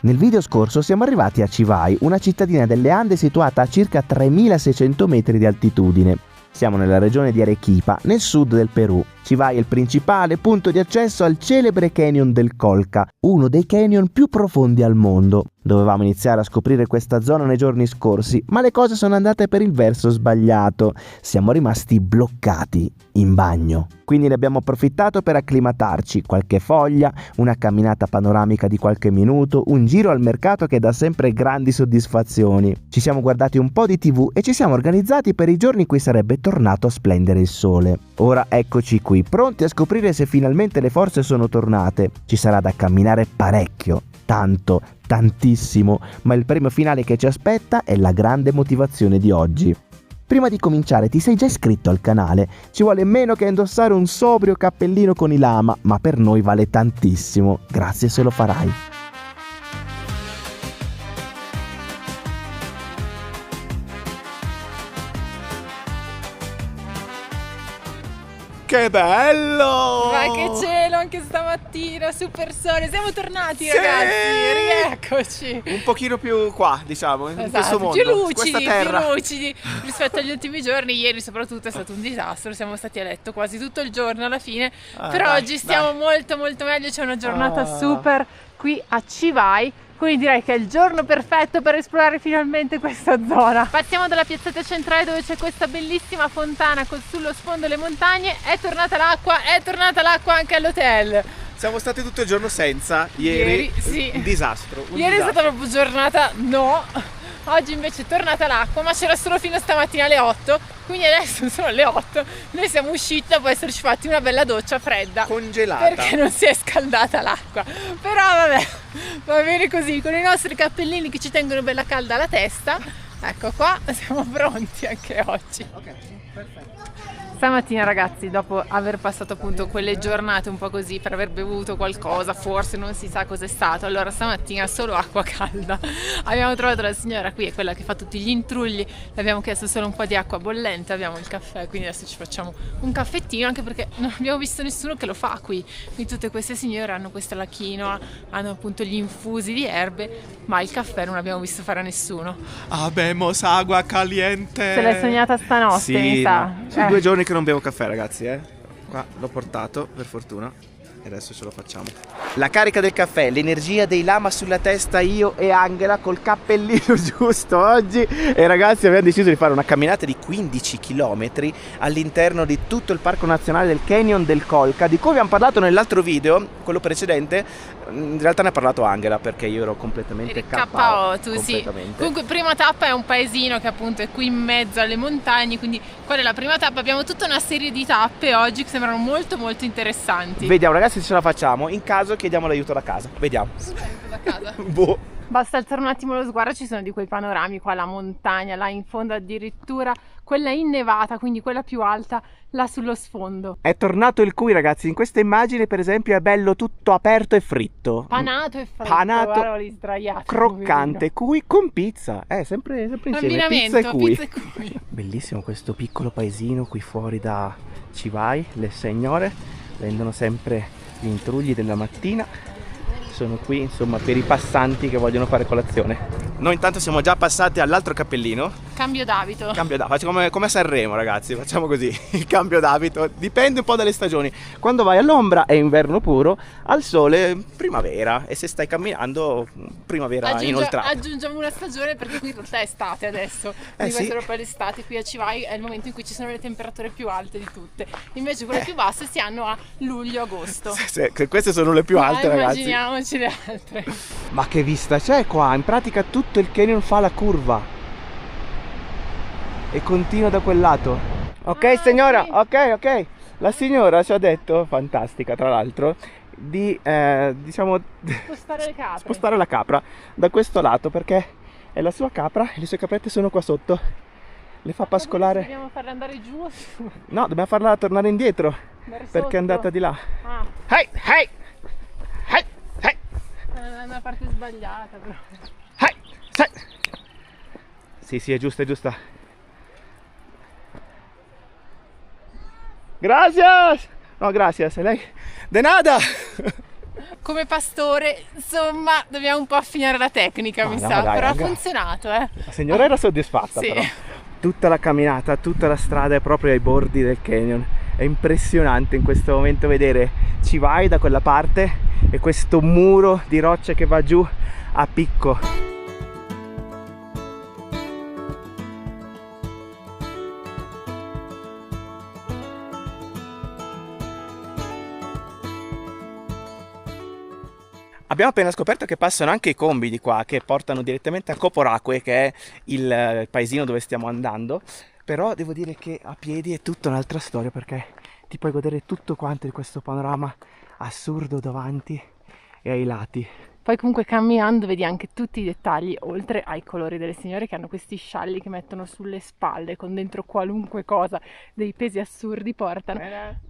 Nel video scorso siamo arrivati a Chivay, una cittadina delle Ande situata a circa 3600 metri di altitudine. Siamo nella regione di Arequipa, nel sud del Perù. Chivay è il principale punto di accesso al celebre canyon del Colca, uno dei canyon più profondi al mondo. Dovevamo iniziare a scoprire questa zona nei giorni scorsi, ma le cose sono andate per il verso sbagliato. Siamo rimasti bloccati in bagno. Quindi ne abbiamo approfittato per acclimatarci, qualche foglia, una camminata panoramica di qualche minuto, un giro al mercato che dà sempre grandi soddisfazioni. Ci siamo guardati un po' di TV e ci siamo organizzati per i giorni in cui sarebbe tornato a splendere il sole. Ora eccoci qui, pronti a scoprire se finalmente le forze sono tornate. Ci sarà da camminare parecchio, tanto, tantissimo, ma il premio finale che ci aspetta è la grande motivazione di oggi. Prima di cominciare, ti sei già iscritto al canale? Ci vuole meno che indossare un sobrio cappellino con i lama, ma per noi vale tantissimo. Grazie se lo farai. Che bello! Ma che cielo anche stamattina, super sole, siamo tornati ragazzi, rieccoci. Un pochino più qua, diciamo, in questo mondo, più lucidi, questa terra. più lucidi rispetto agli ultimi giorni. Ieri soprattutto è stato un disastro, siamo stati a letto quasi tutto il giorno alla fine, però dai, oggi stiamo molto meglio, c'è una giornata super qui a Chivay. Quindi direi che è il giorno perfetto per esplorare finalmente questa zona. Partiamo dalla piazzetta centrale dove c'è questa bellissima fontana sullo sfondo le montagne. È tornata l'acqua anche all'hotel. Siamo stati tutto il giorno senza, ieri sì. Un disastro. Ieri è stata proprio giornata oggi invece è tornata l'acqua, ma c'era solo fino a stamattina alle 8, quindi adesso sono le 8, noi siamo usciti dopo esserci fatti una bella doccia fredda, congelata, perché non si è scaldata l'acqua. Però vabbè, va bene così, con i nostri cappellini che ci tengono bella calda la testa. Ecco qua, siamo pronti anche oggi. Ok, perfetto. Stamattina ragazzi, dopo aver passato appunto quelle giornate un po' così, per aver bevuto qualcosa, forse non si sa cos'è stato, allora stamattina solo acqua calda. Abbiamo trovato la signora qui, è quella che fa tutti gli intrugli, le abbiamo chiesto solo un po' di acqua bollente, abbiamo il caffè, quindi adesso ci facciamo un caffettino, anche perché non abbiamo visto nessuno che lo fa qui. Quindi tutte queste signore hanno questa la quinoa, hanno appunto gli infusi di erbe, ma il caffè non abbiamo visto fare a nessuno. Abemos agua caliente. Se l'hai sognata stanotte, sì, mi sa. Sono 2 giorni che non bevo caffè ragazzi, Qua l'ho portato per fortuna e adesso ce lo facciamo. La carica del caffè, l'energia dei lama sulla testa, io e Angela col cappellino giusto oggi. E ragazzi abbiamo deciso di fare una camminata di 15 km all'interno di tutto il parco nazionale del Canyon del Colca, di cui abbiamo parlato nell'altro video, quello precedente. In realtà ne ha parlato Angela perché io ero completamente KO. Tu sì. Comunque prima tappa è un paesino che appunto è qui in mezzo alle montagne, quindi qual è la prima tappa? Abbiamo tutta una serie di tappe oggi che sembrano molto interessanti. Vediamo ragazzi se ce la facciamo, in caso chiediamo l'aiuto da casa, vediamo. L'aiuto da casa? Boh. Basta alzare un attimo lo sguardo, ci sono di quei panorami qua, la montagna, là in fondo addirittura quella innevata, quindi quella più alta, là sullo sfondo. È tornato il cuy ragazzi, in questa immagine per esempio è bello tutto aperto e fritto. Panato e fritto, panato, sdraiati, croccante, cuy con pizza, sempre insieme, pizza e cuy. Bellissimo questo piccolo paesino qui fuori da Chivay, le signore vendono sempre gli intrugli della mattina. Sono qui insomma per i passanti che vogliono fare colazione. Noi intanto siamo già passati all'altro cappellino. Cambio d'abito. Facciamo come a Sanremo ragazzi, facciamo così. Il cambio d'abito dipende un po' dalle stagioni. Quando vai all'ombra è inverno puro, al sole primavera, e se stai camminando primavera inoltrata. Aggiungiamo una stagione perché qui in realtà è estate adesso. Quindi sì. questa è proprio l'estate, qui a Chivay è il momento in cui ci sono le temperature più alte di tutte. Invece quelle più basse si hanno a luglio-agosto. Queste sono le più alte ragazzi. Immaginiamoci le altre. Ma che vista c'è qua? In pratica tutto il canyon fa la curva e continua da quel lato. Ok signora, sì. ok. La signora ci ha detto, fantastica tra l'altro, di diciamo spostare la capra da questo lato, perché è la sua capra e le sue caprette sono qua sotto. Le fa pascolare. Dobbiamo farla andare giù o su? No, dobbiamo farla tornare indietro perché è andata di là. Hey! È una parte sbagliata però. Sì, è giusta. Gracias! No, gracias, lei. De nada! come pastore, insomma, dobbiamo un po' affinare la tecnica, mi sa, dai, però raga. ha funzionato, La signora era soddisfatta, Sì. però. Tutta la camminata, tutta la strada è proprio ai bordi del canyon. È impressionante in questo momento vedere Chivay da quella parte e questo muro di rocce che va giù a picco. Abbiamo appena scoperto che passano anche i combi di qua, che portano direttamente a Coporaque, che è il paesino dove stiamo andando. Però devo dire che a piedi è tutta un'altra storia, perché ti puoi godere tutto quanto di questo panorama assurdo davanti e ai lati. Poi comunque camminando vedi anche tutti i dettagli, oltre ai colori delle signore che hanno questi scialli che mettono sulle spalle con dentro qualunque cosa, dei pesi assurdi portano,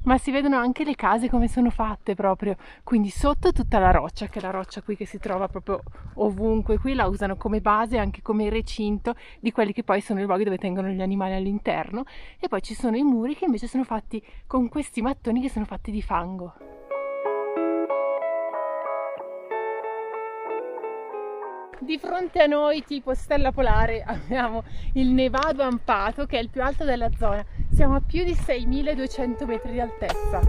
ma si vedono anche le case come sono fatte proprio, quindi sotto tutta la roccia, che è la roccia qui che si trova proprio ovunque, qui la usano come base, anche come recinto di quelli che poi sono i luoghi dove tengono gli animali all'interno, e poi ci sono i muri che invece sono fatti con questi mattoni che sono fatti di fango. Di fronte a noi, tipo stella polare, abbiamo il Nevado Ampato, che è il più alto della zona. Siamo a più di 6.200 metri di altezza.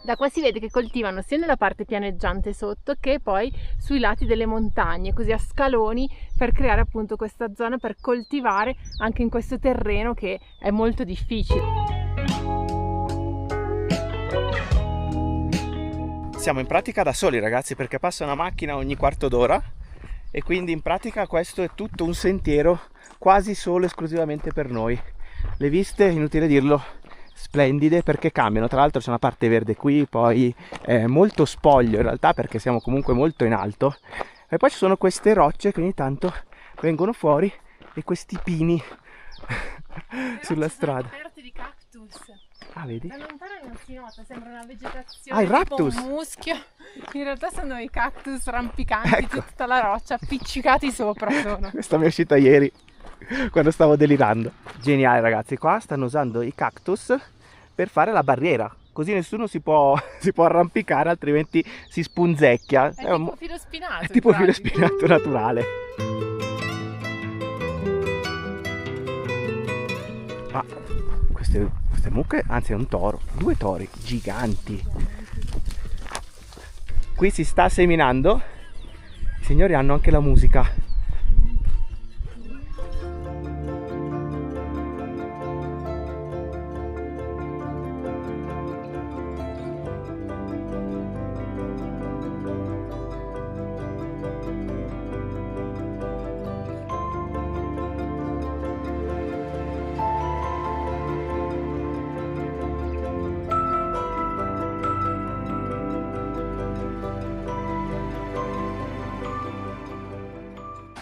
Da qua si vede che coltivano sia nella parte pianeggiante sotto che poi sui lati delle montagne, così a scaloni, per creare appunto questa zona per coltivare anche in questo terreno che è molto difficile. Siamo in pratica da soli, ragazzi, perché passa una macchina ogni quarto d'ora e quindi in pratica questo è tutto un sentiero quasi solo esclusivamente per noi. Le viste, inutile dirlo, splendide, perché cambiano. Tra l'altro c'è una parte verde qui, poi è molto spoglio in realtà perché siamo comunque molto in alto, e poi ci sono queste rocce che ogni tanto vengono fuori e questi pini sulla strada. Sono coperte di cactus. Ah, vedi? Da lontano non si nota, sembra una vegetazione Ah, il tipo raptus! un muschio. In realtà sono i cactus rampicanti, Ecco. tutta la roccia, appiccicati sopra sono. Questa mi è uscita ieri quando stavo delirando. Geniale, ragazzi, qua stanno usando i cactus per fare la barriera, così nessuno si può arrampicare, altrimenti si spunzecchia. È tipo filo spinato. È tipo in filo pratica. spinato naturale. Ma queste mucche, anzi è un toro, 2 tori giganti. Qui si sta seminando, i signori hanno anche la musica.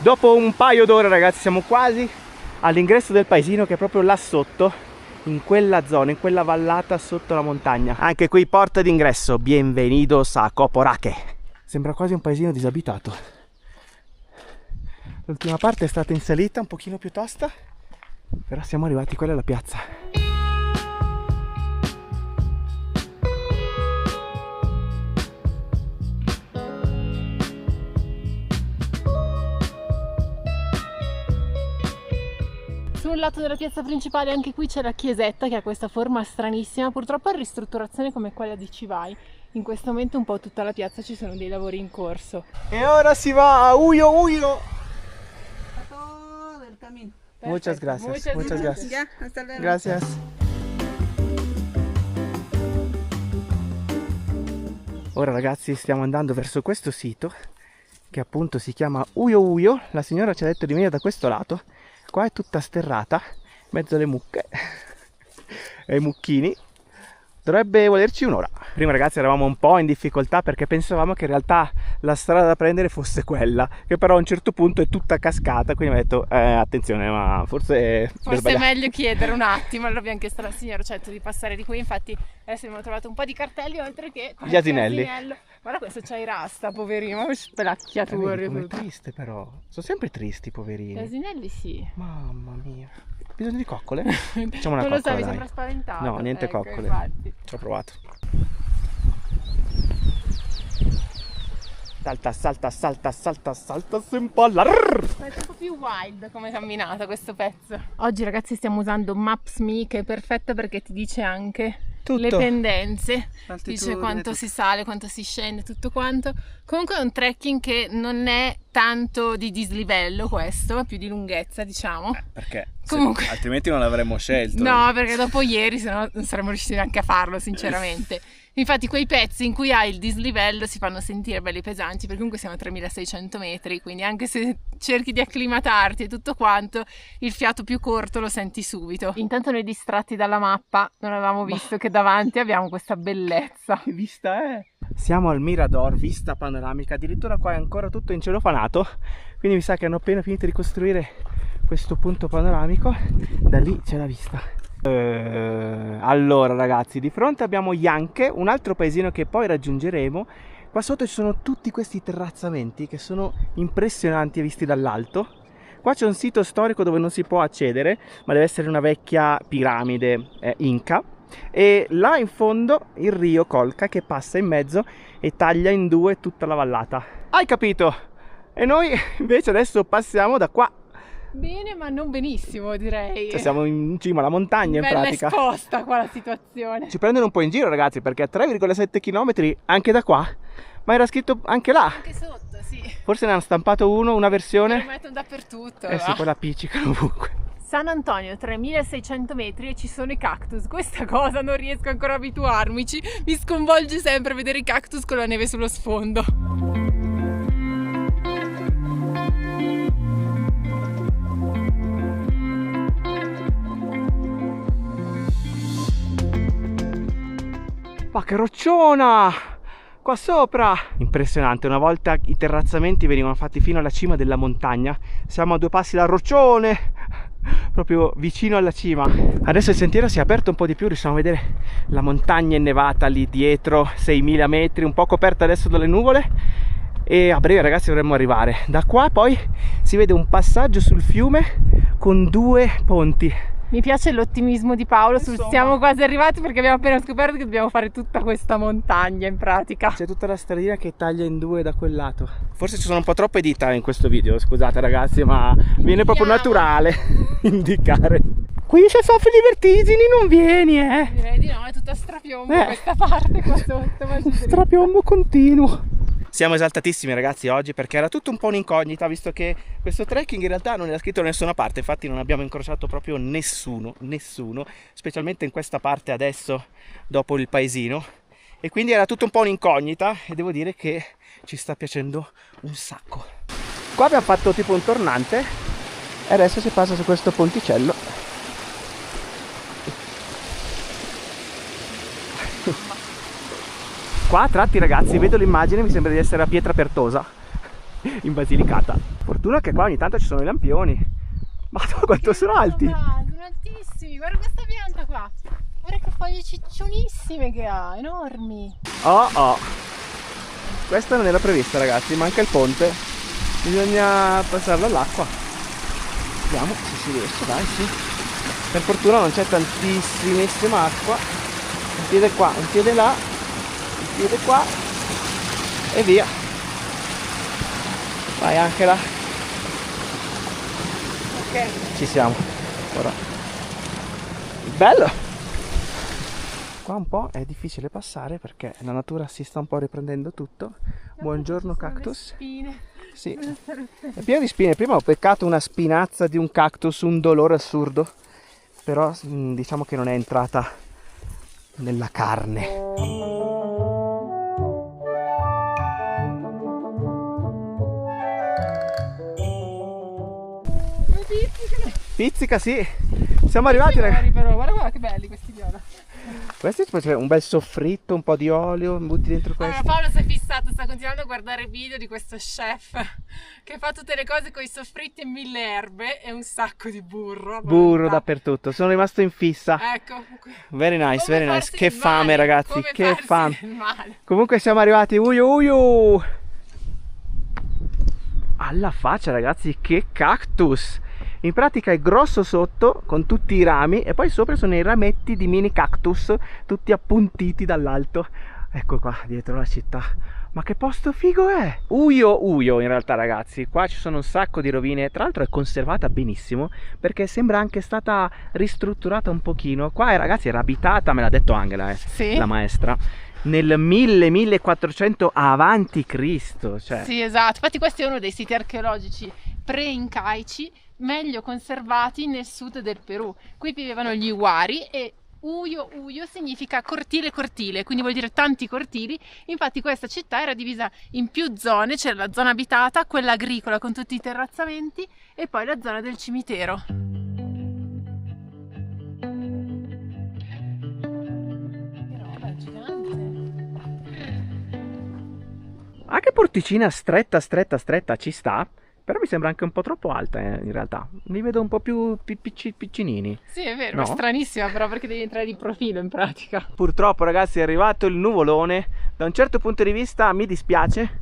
Dopo un paio d'ore, ragazzi, siamo quasi all'ingresso del paesino, che è proprio là sotto, in quella zona, in quella vallata sotto la montagna. Anche qui porta d'ingresso, bienvenidos a Coporaque. Sembra quasi un paesino disabitato. L'ultima parte è stata in salita, un pochino più tosta, però siamo arrivati, quella è la piazza. Sul lato della piazza principale anche qui c'è la chiesetta che ha questa forma stranissima, purtroppo è in ristrutturazione come quella di Chivay. In questo momento un po' tutta la piazza ci sono dei lavori in corso. E ora si va a Uyo Uyo. Todo el camino. Muchas gracias. Muchas gracias. Ya, hasta luego. Gracias. Ora, ragazzi, stiamo andando verso questo sito che appunto si chiama Uyo Uyo. La signora ci ha detto di venire da questo lato. Qua è tutta sterrata, in mezzo alle mucche e ai mucchini. Dovrebbe volerci un'ora. Prima, ragazzi, eravamo un po' in difficoltà perché pensavamo che in realtà la strada da prendere fosse quella, che però a un certo punto è tutta cascata, quindi mi ha detto attenzione, ma forse è meglio chiedere un attimo. Allora abbiamo chiesto alla signora Cetto di passare di qui, infatti adesso abbiamo trovato un po' di cartelli oltre che gli asinelli. Guarda questo c'ha i rasta, poverino, spelacchiature. Come è triste però, sono sempre tristi i poverini. Gli asinelli sì. Mamma mia. Bisogno di coccole? Facciamo una non lo so, coccola, mi dai. sembra spaventato. No, niente ecco, coccole. Infatti. Ci ho provato. Salta sempre alla... È un po' più wild come camminata questo pezzo. Oggi ragazzi stiamo usando Maps.me, che è perfetta perché ti dice anche tutto. Le pendenze, L'altitudine, dice quanto tutto. si sale, quanto si scende, tutto quanto. Comunque è un trekking che non è tanto di dislivello questo, ma più di lunghezza, diciamo. Perché? Comunque... altrimenti non l'avremmo scelto. No, perché dopo ieri sennò non saremmo riusciti neanche a farlo, sinceramente. Infatti quei pezzi in cui hai il dislivello si fanno sentire belli pesanti, perché comunque siamo a 3600 metri, quindi anche se cerchi di acclimatarti e tutto quanto, il fiato più corto lo senti subito. Intanto noi distratti dalla mappa non avevamo visto che davanti abbiamo questa bellezza. Che vista è? Siamo al Mirador, vista panoramica, addirittura qua è ancora tutto in celofanato, quindi mi sa che hanno appena finito di costruire questo punto panoramico, da lì c'è la vista. Allora ragazzi, di fronte abbiamo Janke, un altro paesino che poi raggiungeremo. Qua sotto ci sono tutti questi terrazzamenti che sono impressionanti visti dall'alto. Qua c'è un sito storico dove non si può accedere, ma deve essere una vecchia piramide inca. E là in fondo il rio Colca che passa in mezzo e taglia in due tutta la vallata. Hai capito? E noi invece adesso passiamo da qua. Bene, ma non benissimo, direi. Cioè siamo in cima alla montagna in bella pratica. Esposta qua la situazione. Ci prendono un po' in giro ragazzi, perché a 3,7 km anche da qua, ma era scritto anche là. Anche sotto, sì. Forse ne hanno stampato una versione. Lo mettono dappertutto. Sì, poi la appiccicano ovunque. San Antonio, 3600 metri e ci sono i cactus. Questa cosa non riesco ancora a abituarmi. Mi sconvolge sempre vedere i cactus con la neve sullo sfondo. Ma che rocciona! Qua sopra! Impressionante, una volta i terrazzamenti venivano fatti fino alla cima della montagna. Siamo a 2 passi dal roccione, proprio vicino alla cima. Adesso il sentiero si è aperto un po' di più, riusciamo a vedere la montagna innevata lì dietro, 6000 metri, un po' coperta adesso dalle nuvole. E a breve ragazzi dovremmo arrivare. Da qua poi si vede un passaggio sul fiume con 2 ponti. Mi piace l'ottimismo di Paolo Insomma. siamo quasi arrivati, perché abbiamo appena scoperto che dobbiamo fare tutta questa montagna in pratica. C'è tutta la stradina che taglia in 2 da quel lato. Forse ci sono un po' troppe dita in questo video, scusate ragazzi, ma viene proprio naturale indicare. Qui se soffri di vertigini non vieni, Direi di no, è tutta strapiombo questa parte qua sotto. Strapiombo continuo. Siamo esaltatissimi ragazzi oggi perché era tutto un po' un'incognita, visto che questo trekking in realtà non era scritto da nessuna parte, infatti non abbiamo incrociato proprio nessuno, specialmente in questa parte adesso dopo il paesino, e quindi era tutto un po' un'incognita e devo dire che ci sta piacendo un sacco. Qua abbiamo fatto tipo un tornante e adesso si passa su questo ponticello. Qua a tratti ragazzi vedo l'immagine, mi sembra di essere a Pietra Pertosa in Basilicata. Fortuna che qua ogni tanto ci sono i lampioni. Ma quanto sono alti! Sono altissimi, guarda questa pianta qua. Guarda che foglie ciccionissime che ha, enormi. Oh! Questa non era prevista ragazzi, manca il ponte. Bisogna passarlo all'acqua. Vediamo se si riesce, dai, sì. Per fortuna non c'è tantissimissima acqua. Un piede qua, un piede là, piede qua e via. Vai anche là. Ok. Ci siamo. Ora. Bello. Qua un po' è difficile passare perché la natura si sta un po' riprendendo tutto. Buongiorno cactus. Spine. Sì. È pieno di spine. Prima ho beccato una spinazza di un cactus, un dolore assurdo. Però diciamo che non è entrata nella carne. Pizzica, sì. Siamo arrivati ragazzi. Però guarda che belli questi viola. Questo c'è un bel soffritto, un po' di olio, butti dentro questo. Allora Paolo si è fissato sta continuando a guardare video di questo chef che fa tutte le cose con i soffritti e 1000 erbe e un sacco di burro. Burro dappertutto, sono rimasto in fissa. Ecco. Very nice, Come very nice. farsi Che del fame male, ragazzi, come che farsi fame. del male. Comunque siamo arrivati, uiu. Alla faccia ragazzi, che cactus. In pratica è grosso sotto con tutti i rami e poi sopra sono i rametti di mini cactus tutti appuntiti dall'alto. Ecco qua dietro la città. Ma che posto figo è! Uio in realtà ragazzi. Qua ci sono un sacco di rovine. Tra l'altro è conservata benissimo perché sembra anche stata ristrutturata un pochino. Qua ragazzi era abitata, me l'ha detto Angela, Sì. la maestra, nel 1400 avanti Cristo, cioè. Sì, esatto. Infatti questo è uno dei siti archeologici pre-incaici meglio conservati nel sud del Perù. Qui vivevano gli Huari e Uio significa cortile, quindi vuol dire tanti cortili. Infatti questa città era divisa in più zone, c'era la zona abitata, quella agricola con tutti i terrazzamenti e poi la zona del cimitero. Anche porticina stretta ci sta, però mi sembra anche un po' troppo alta in realtà. Li vedo un po' più piccinini. Sì, è vero, No? è stranissima però perché devi entrare di profilo in pratica. Purtroppo ragazzi è arrivato il nuvolone. Da un certo punto di vista mi dispiace,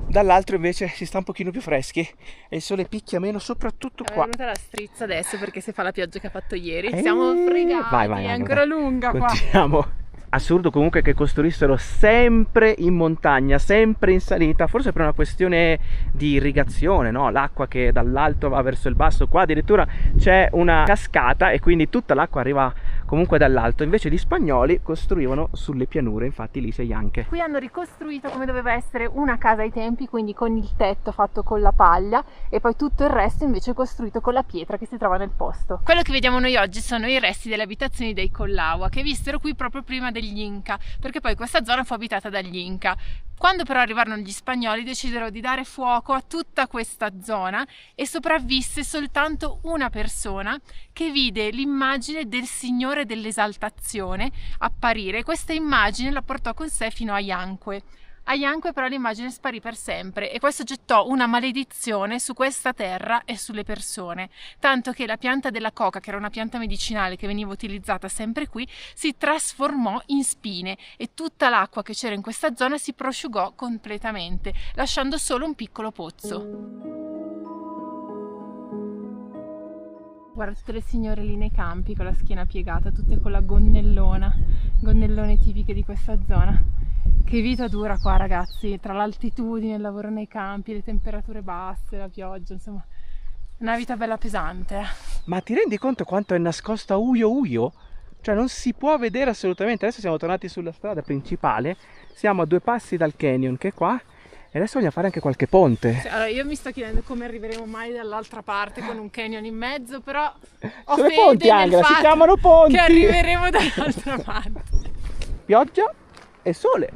dall'altro invece si sta un pochino più freschi e il sole picchia meno, soprattutto È qua. venuta la strizza adesso perché se fa la pioggia che ha fatto ieri. Siamo fregati, vai, è Angela, ancora lunga qua. Continuiamo. Assurdo comunque che costruissero sempre in montagna, sempre in salita, forse per una questione di irrigazione, no? L'acqua che dall'alto va verso il basso, qua addirittura c'è una cascata e quindi tutta l'acqua arriva comunque dall'alto. Invece gli spagnoli costruivano sulle pianure, infatti lì sei anche. Qui hanno ricostruito come doveva essere una casa ai tempi, quindi con il tetto fatto con la paglia e poi tutto il resto invece costruito con la pietra che si trova nel posto. Quello che vediamo noi oggi sono i resti delle abitazioni dei Collahua che vissero qui proprio prima degli Inca, perché poi questa zona fu abitata dagli Inca. Quando però arrivarono gli spagnoli decisero di dare fuoco a tutta questa zona e sopravvisse soltanto una persona che vide l'immagine del Signore dell'Esaltazione apparire. Questa immagine la portò con sé fino a Yanque. A Yanque però l'immagine sparì per sempre e questo gettò una maledizione su questa terra e sulle persone, tanto che la pianta della coca, che era una pianta medicinale che veniva utilizzata sempre qui, si trasformò in spine e tutta l'acqua che c'era in questa zona si prosciugò completamente, lasciando solo un piccolo pozzo. Guarda tutte le signore lì nei campi con la schiena piegata, tutte con la gonnellone tipiche di questa zona. Che vita dura qua ragazzi, tra l'altitudine, il lavoro nei campi, le temperature basse, la pioggia, insomma, una vita bella pesante. Ma ti rendi conto quanto è nascosta Uio? Cioè non si può vedere assolutamente. Adesso siamo tornati sulla strada principale, siamo a 2 passi dal canyon che è qua e adesso vogliamo fare anche qualche ponte. Sì, allora io mi sto chiedendo come arriveremo mai dall'altra parte con un canyon in mezzo, però ho Sono fede ponti, nel Angela, si fatto chiamano ponti. che arriveremo dall'altra parte. Pioggia e sole.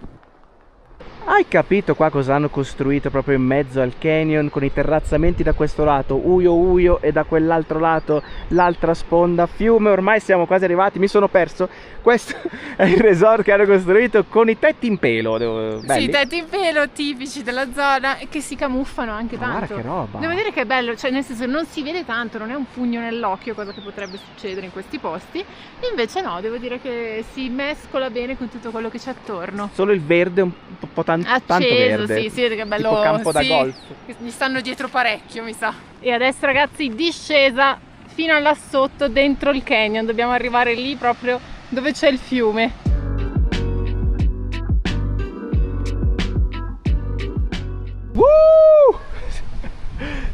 Hai capito qua cosa hanno costruito proprio in mezzo al canyon con i terrazzamenti da questo lato, Uio e da quell'altro lato l'altra sponda, fiume, ormai siamo quasi arrivati, mi sono perso. Questo è il resort che hanno costruito con i tetti in pelo. Belli. Sì, tetti in pelo tipici della zona e che si camuffano anche Ma tanto. guarda che roba. Devo dire che è bello, cioè nel senso non si vede tanto, non è un pugno nell'occhio, cosa che potrebbe succedere in questi posti. Invece no, devo dire che si mescola bene con tutto quello che c'è attorno. Solo il verde un po' tanto Acceso, verde. sì, si vede che è bello. Tipo campo da sì, golf. gli stanno dietro parecchio, mi sa. E adesso ragazzi, discesa fino a là sotto dentro il canyon, dobbiamo arrivare lì proprio dove c'è il fiume.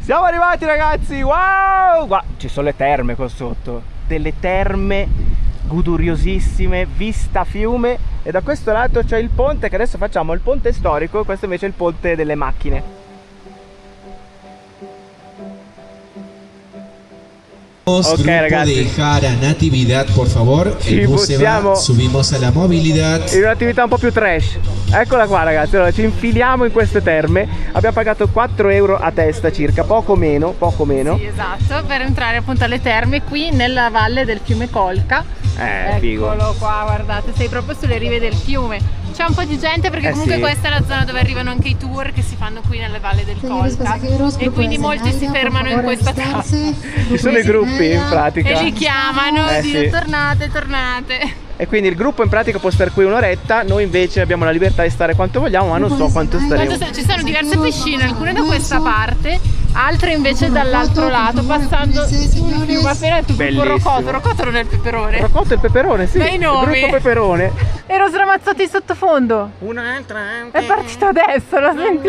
Siamo arrivati ragazzi, wow! Guarda, ci sono le terme qua sotto, delle terme goduriosissime, vista fiume, e da questo lato c'è il ponte che adesso facciamo, il ponte storico, questo invece è il ponte delle macchine. Grupo ragazzi. de Jara Natividad, por favor. Ci El bus se buttiamo va, subimos a la movilidad. in un'attività un po' più trash. Eccola qua ragazzi, allora ci infiliamo in queste terme, abbiamo pagato 4 euro a testa circa, poco meno. Sì, esatto, per entrare appunto alle terme qui nella valle del fiume Colca. Figo. Eccolo qua, guardate, sei proprio sulle rive del fiume. c'è un po' di gente perché comunque sì. questa è la zona dove arrivano anche i tour che si fanno qui nelle Valle del Colca e quindi molti si fermano in questa tappa. Ci sono i gruppi in pratica. E li chiamano, sì. tornate, tornate. E quindi il gruppo in pratica può stare qui un'oretta, noi invece abbiamo la libertà di stare quanto vogliamo, ma non so quanto staremo. Ci sono diverse piscine, alcune da questa parte, altre invece dall'altro lato, passando sul fiume. Appena detto gruppo Rocotto, Rocotto non è il peperone. Rocotto è il peperone, sì. Bei nomi. Il gruppo peperone. Ero sramazzato in sottofondo. È partito adesso, lo senti?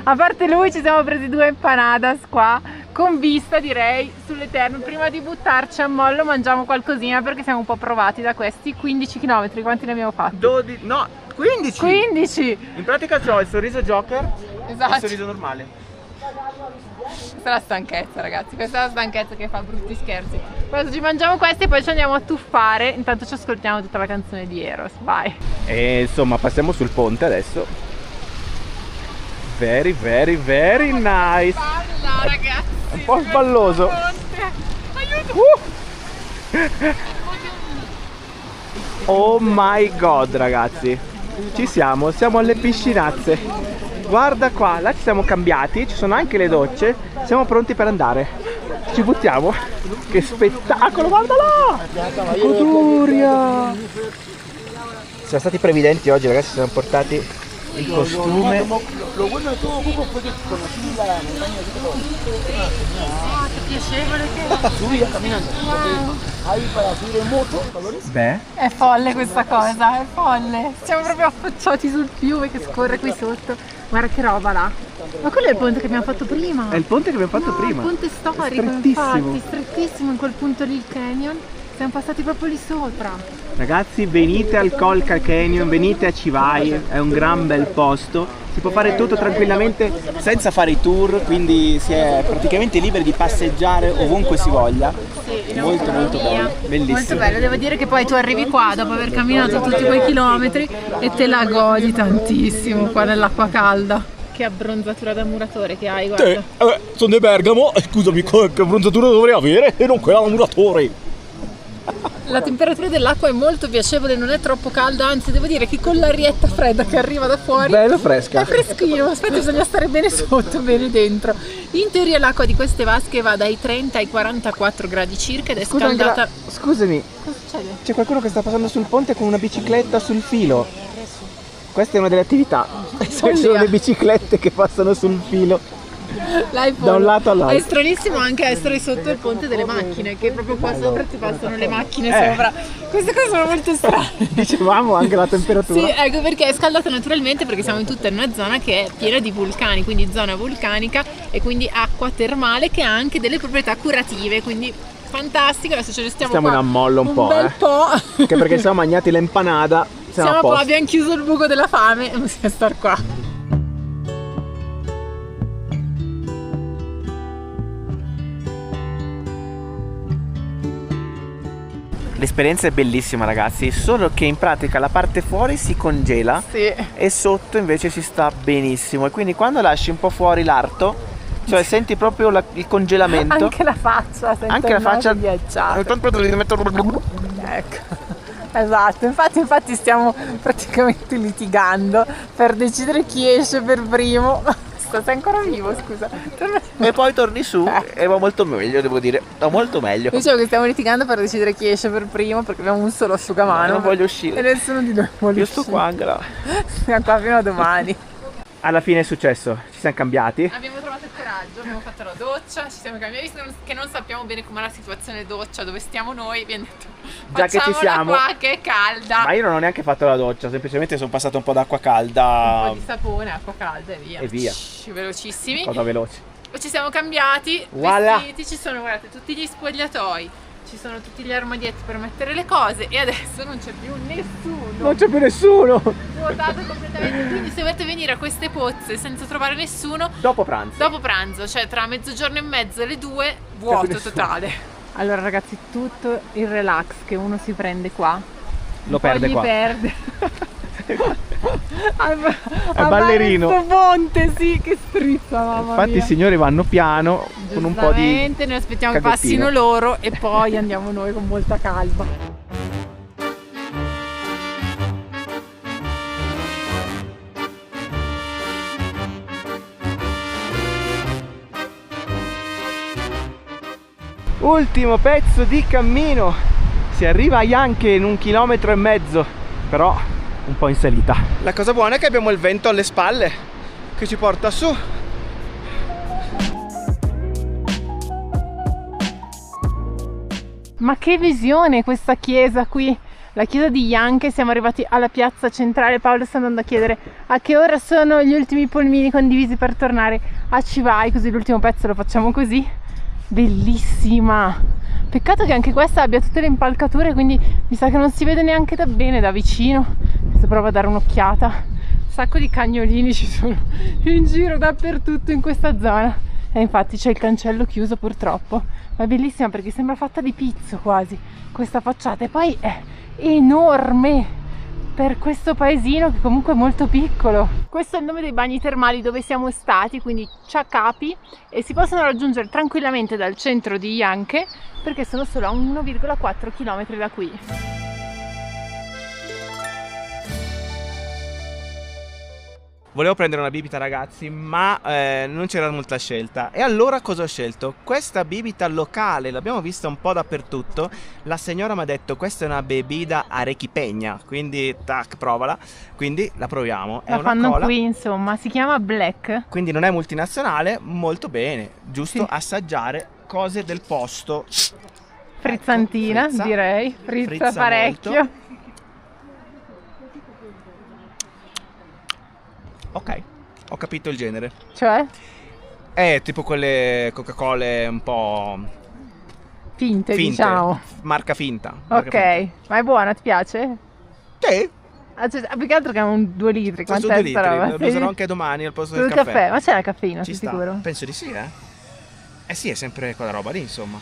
A parte lui ci siamo presi 2 empanadas qua, con vista direi sull'Eterno. Prima di buttarci a mollo mangiamo qualcosina perché siamo un po' provati da questi 15 km. Quanti ne abbiamo fatti? 12, no, 15. 15! In pratica c'ho il sorriso Joker e Esatto. il sorriso normale. Questa è la stanchezza, ragazzi, questa è la stanchezza che fa brutti scherzi. Adesso ci mangiamo questi e poi ci andiamo a tuffare. Intanto ci ascoltiamo tutta la canzone di Eros, vai. E insomma passiamo sul ponte adesso. Very very very nice. Balla, ragazzi. Un po' sballoso. Aiuto! Oh my god ragazzi, ci siamo alle piscinazze. Guarda qua, là ci siamo cambiati, ci sono anche le docce, siamo pronti per andare. Ci buttiamo. Che spettacolo, guarda là! Goduria! Siamo stati previdenti oggi ragazzi, siamo portati il costume. Piacevole che Beh, è folle questa cosa, è folle. Siamo proprio affacciati sul fiume che scorre qui sotto. Guarda che roba là. Ma quello è il ponte che abbiamo fatto prima. è il ponte che abbiamo fatto prima. Il ponte storico, Strettissimo. infatti, strettissimo in quel punto lì, il canyon. Siamo passati proprio lì sopra. Ragazzi, venite al Colca Canyon, venite a Chivay, è un gran bel posto. Si può fare tutto tranquillamente senza fare i tour, quindi si è praticamente liberi di passeggiare ovunque si voglia. Molto molto bello, bellissimo. Molto bello, devo dire che poi tu arrivi qua dopo aver camminato tutti quei chilometri e te la godi tantissimo qua nell'acqua calda. Che abbronzatura da muratore che hai, guarda. Sono di Bergamo, scusami, che abbronzatura dovrei avere e non quella da muratore. La temperatura dell'acqua è molto piacevole, non è troppo calda, anzi devo dire che con l'arietta fredda che arriva da fuori Bello fresca. è freschino, aspetta, bisogna stare bene sotto, bene dentro. In teoria l'acqua di queste vasche va dai 30 ai 44 gradi circa ed è scaldata. Scusami, Cosa succede? c'è qualcuno che sta passando sul ponte con una bicicletta sul filo. Questa è una delle attività. Ci sono le biciclette che passano sul filo. Da un lato all'altro. È stranissimo anche essere sotto il ponte delle macchine, che proprio qua sopra ti passano le macchine sopra. Queste cose sono molto strane. Dicevamo anche la temperatura. Sì, ecco perché è scaldata naturalmente perché siamo in tutta una zona che è piena di vulcani, quindi zona vulcanica e quindi acqua termale che ha anche delle proprietà curative, quindi fantastico. Adesso ce ne stiamo in ammollo un po', bel po'. Anche perché siamo mangiati l'empanada. Siamo qua, abbiamo chiuso il buco della fame e possiamo star qua. L'esperienza è bellissima ragazzi, solo che in pratica la parte fuori si congela e sotto invece si sta benissimo e quindi quando lasci un po' fuori l'arto, cioè senti proprio il congelamento. Anche la faccia, anche la faccia ghiacciata. Ecco. Esatto, infatti stiamo praticamente litigando per decidere chi esce per primo. Sei ancora vivo, scusa. E poi torni su e va molto meglio, devo dire. Va molto meglio. Dicevo che stiamo litigando per decidere chi esce per primo perché abbiamo un solo asciugamano. Non voglio uscire. E nessuno di noi vuole uscire. Io sto qua, Angela. Siamo qua fino a domani. Alla fine è successo, ci siamo cambiati. Abbiamo trovato il coraggio, abbiamo fatto la doccia, ci siamo cambiati, visto che non sappiamo bene com'è la situazione doccia, dove stiamo noi, abbiamo detto Già che ci siamo qua che è calda. Ma io non ho neanche fatto la doccia, semplicemente sono passato un po' d'acqua calda. Un po' di sapone, acqua calda e via. E via. Velocissimi. Cosa veloce. Ci siamo cambiati, Voilà. vestiti, ci sono, guardate, tutti gli spogliatoi, ci sono tutti gli armadietti per mettere le cose e adesso non c'è più nessuno. Non c'è più nessuno. Vuotato completamente, quindi se volete venire a queste pozze senza trovare nessuno, Dopo pranzo, cioè tra mezzogiorno e mezzo e le 2, vuoto totale. Allora ragazzi, tutto il relax che uno si prende qua lo perde qua. Perde. È ballerino. Questo ponte, sì, che strizza, mamma Infatti mia. i signori vanno piano con un po' di Giustamente, noi aspettiamo che cagottino. passino loro e poi andiamo noi con molta calma. Ultimo pezzo di cammino. Si arriva a Janke in 1,5 chilometri, però un po' in salita. La cosa buona è che abbiamo il vento alle spalle che ci porta su. Ma che visione questa chiesa qui, la chiesa di Janke. Siamo arrivati alla piazza centrale. Paolo sta andando a chiedere a che ora sono gli ultimi polmini condivisi per tornare a Civai, così l'ultimo pezzo lo facciamo così. Bellissima, peccato che anche questa abbia tutte le impalcature, quindi mi sa che non si vede neanche da bene da vicino. Adesso provo a dare un'occhiata. Un sacco di cagnolini ci sono in giro dappertutto in questa zona. E infatti c'è il cancello chiuso purtroppo, ma è bellissima perché sembra fatta di pizzo quasi questa facciata, e poi è enorme per questo paesino che comunque è molto piccolo. Questo è il nome dei bagni termali dove siamo stati, quindi Ciacapi, e si possono raggiungere tranquillamente dal centro di Janke perché sono solo a 1,4 km da qui. Volevo prendere una bibita, ragazzi, ma non c'era molta scelta. E allora cosa ho scelto? Questa bibita locale, l'abbiamo vista un po' dappertutto. La signora mi ha detto questa è una bebida arequipeña, quindi tac, provala. Quindi la proviamo. È La una fanno cola, qui, insomma, si chiama Black. quindi non è multinazionale, molto bene. Giusto assaggiare cose del posto. Frizzantina, Ecco, frizza. direi. Frizza Frizza parecchio. molto. Ok, ho capito il genere. Cioè, È tipo quelle Coca-Cola un po' finte, finte, diciamo. marca finta. Ok, ma è buona, ti piace? Sì, Ah, cioè, più che altro che è un 2 litri, sono quant'è 2 sta litri, roba? lo userò anche domani al posto del Sul caffè. ma c'è la caffeina, Ci sei sta, sicuro? penso di sì, eh. Eh sì, è sempre quella roba lì, insomma.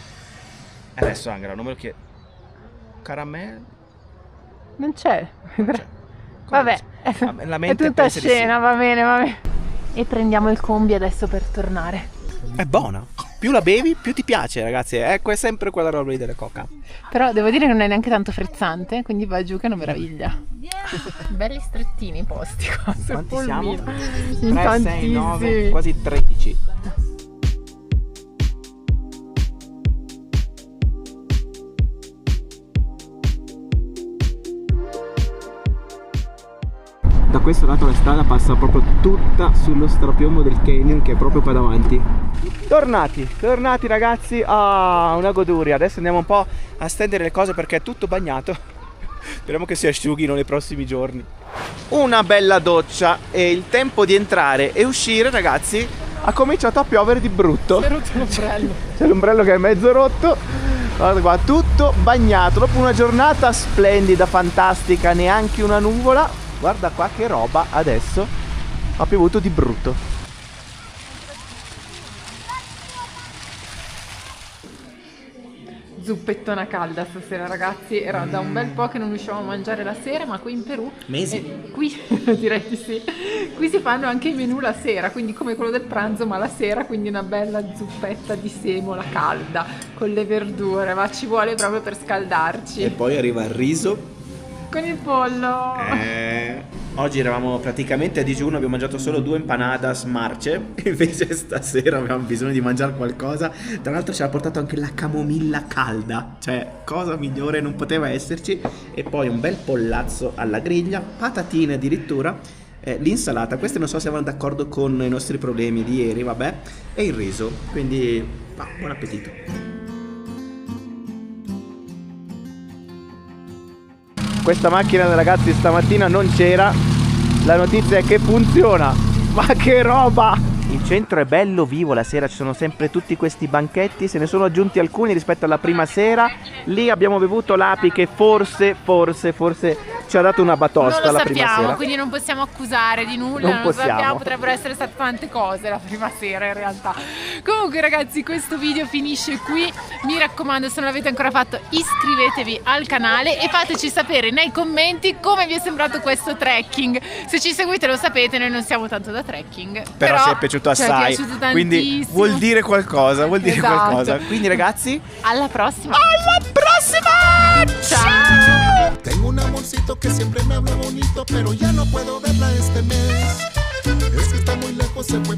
E adesso Angela, non me lo chiedo. Caramelle? Non c'è. Come Vabbè, no? La è mente tutta pensa di scena, va bene, va bene. E prendiamo il combi adesso per tornare. sì. È buona. Più la bevi, più ti piace, ragazzi. È sempre quella roba lì delle coca. Però devo dire che non è neanche tanto frizzante, quindi va giù che è una meraviglia. Belli strettini i posti qua sul Quanti siamo? polmino. In 3, 6, 9, tantissimi. quasi 13. Da questo lato la strada passa proprio tutta sullo strapiombo del canyon che è proprio qua davanti. Tornati ragazzi, una goduria. Adesso andiamo un po' a stendere le cose perché è tutto bagnato. Speriamo che si asciughino nei prossimi giorni. Una bella doccia e il tempo di entrare e uscire, ragazzi, ha cominciato a piovere di brutto. Si è rotto l'ombrello. C'è l'ombrello che è mezzo rotto. Guarda qua, tutto bagnato. Dopo una giornata splendida, fantastica, neanche una nuvola. Guarda qua che roba, adesso ha piovuto di brutto. Zuppettona calda stasera, ragazzi. Era da un bel po' che non riuscivamo a mangiare la sera, ma qui in Perù Mesi. qui direi di sì. Qui si fanno anche i menù la sera, quindi come quello del pranzo, ma la sera, quindi una bella zuppetta di semola calda con le verdure, ma ci vuole proprio per scaldarci. E poi arriva il riso. Con il pollo. Oggi eravamo praticamente a digiuno, abbiamo mangiato solo 2 empanadas marce. Invece stasera avevamo bisogno di mangiare qualcosa. Tra l'altro ci ha portato anche la camomilla calda. Cioè, cosa migliore non poteva esserci. E poi un bel pollazzo alla griglia, patatine addirittura, l'insalata. Queste non so se vanno d'accordo con i nostri problemi di ieri, vabbè. E il riso. Quindi, buon appetito. Questa macchina, ragazzi, stamattina non c'era. La notizia è che funziona. Ma che roba! Il centro è bello vivo la sera, ci sono sempre tutti questi banchetti, se ne sono aggiunti alcuni rispetto alla prima sera. Lì abbiamo bevuto l'Api che forse ci ha dato una batosta la prima sera. Quindi non possiamo accusare di nulla, Non non possiamo. sappiamo, potrebbero essere state tante cose la prima sera in realtà. Comunque ragazzi, questo video finisce qui, mi raccomando, se non l'avete ancora fatto iscrivetevi al canale e fateci sapere nei commenti come vi è sembrato questo trekking. Se ci seguite lo sapete, noi non siamo tanto da trekking, Però ci è piaciuto assai, ci è piaciuto quindi tantissimo. vuol dire qualcosa, Esatto. qualcosa. Quindi ragazzi, Alla prossima! alla prossima! Ciao! Tengo un amorcito que siempre me habla bonito, pero ya no puedo verla este mes. Es que está muy lejos, se fue